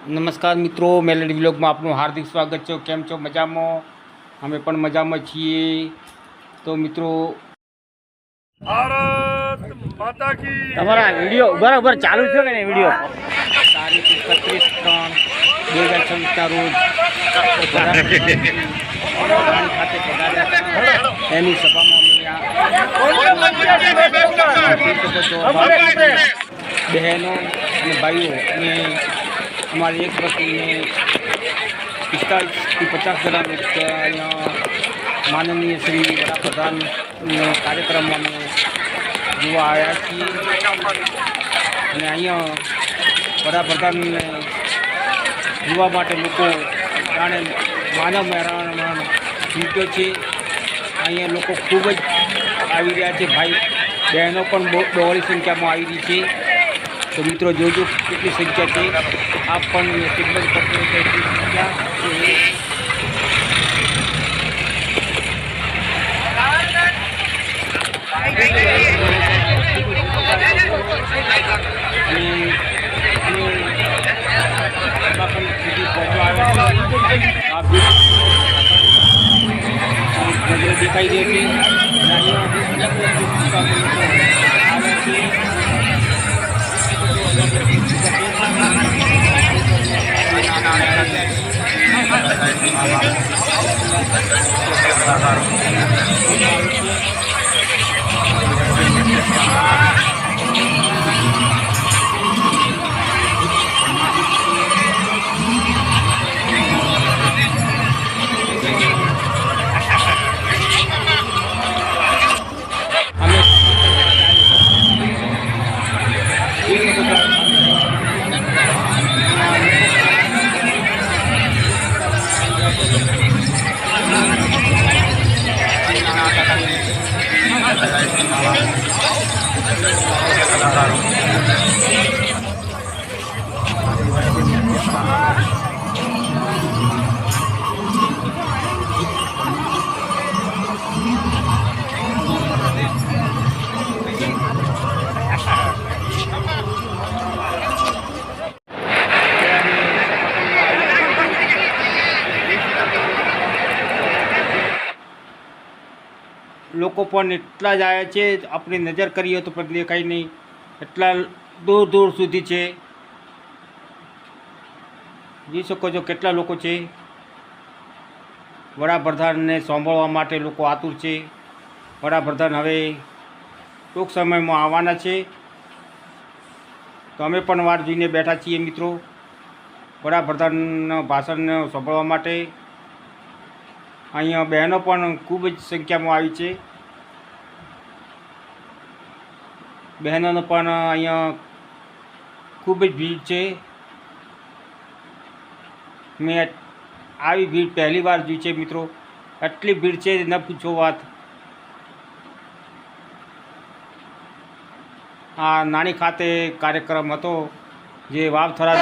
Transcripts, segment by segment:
નમસ્કાર મિત્રો, મેલેડી વ્લોગમાં આપનું હાર્દિક સ્વાગત છે। કેમ છો? મજામાં? અમે પણ મજામાં છીએ। તો મિત્રો ભારત માતા કી તમારા વિડિયો બરાબર ચાલુ છે કે નહીં? વિડિયો તારીખ 31/3/2024ના રોજ ખાતે પધાર્યા એની સભામાં બહેનો અને ભાઈઓ અને અમારી એક વર્ષને 45 થી 50 જણા અહીંયા માનનીય શ્રી વડાપ્રધાન કાર્યક્રમમાં જોવા આવ્યા છીએ અને અહીંયા વડાપ્રધાનને જોવા માટે લોકો જાણે માનવ મહેરામણ જીત્યો છે। અહીંયા લોકો ખૂબ જ આવી રહ્યા છે, ભાઈ બહેનો પણ બહોળી સંખ્યામાં આવી રહી છે। તો મિત્રો જોજો કેટલી સંખ્યા છે, આપ પણ સિગ્નલ પકડો તો એટલી સંખ્યા છે। दिखाई देती લોકો પણ એટલા જ આવ્યા છે, આપણે નજર કરીએ તો પણ દેખાય નહીં, એટલા દૂર દૂર સુધી છે। જોઈ શકો છો કેટલા લોકો છે। વડાપ્રધાનને સાંભળવા માટે લોકો આતુર છે। વડાપ્રધાન હવે ટૂંક સમયમાં આવવાના છે, તો અમે પણ વાટ જોઈને બેઠા છીએ મિત્રો વડાપ્રધાનના ભાષણને સાંભળવા માટે। અહીંયા બહેનો પણ ખૂબ જ સંખ્યામાં આવી છે। બહેનોનો પણ અહીંયા ખૂબ જ ભીડ છે। મેં આવી ભીડ પહેલી વાર જોઈ છે મિત્રો, એટલી ભીડ છે ન પૂછો વાત। આ નાની ખાતે કાર્યક્રમ હતો જે વાવથરા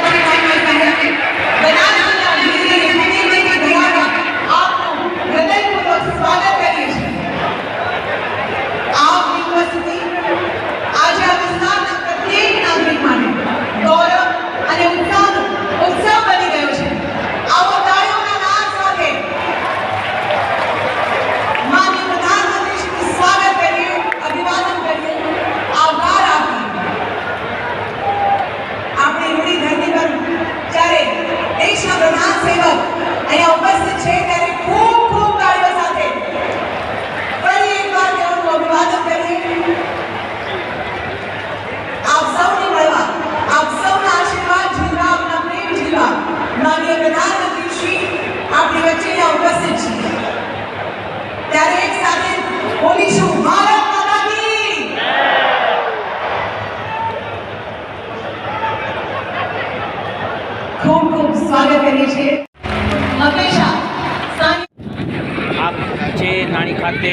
નાની ખાતે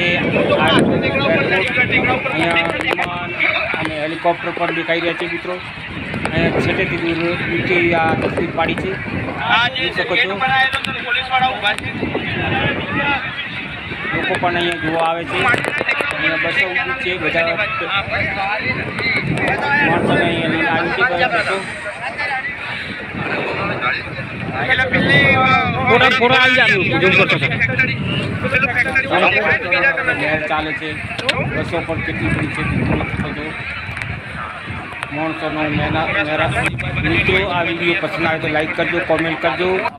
અહીંયા વિમાન અને હેલિકોપ્ટર પણ દેખાઈ રહ્યા છે મિત્રો। અહીંયા છેટેથી દૂરથી આ તસવીર પાડી છે, જોઈ શકો છો। લોકો પણ અહીંયા જોવા આવે છે। અહીંયા બસો ઊભી છે, બધા માણસોને અહીંયા લઈને આવી છે બસો। ફોટા ફોટા આવી જાય ઝૂમ કરતો લહેર ચાલે છે. બસો પણ કેટલી પડી છે માણસોનો મેરા મિત્રો. આ વિડીયો પસંદ આવે તો લાઈક કરજો, કોમેન્ટ કરજો.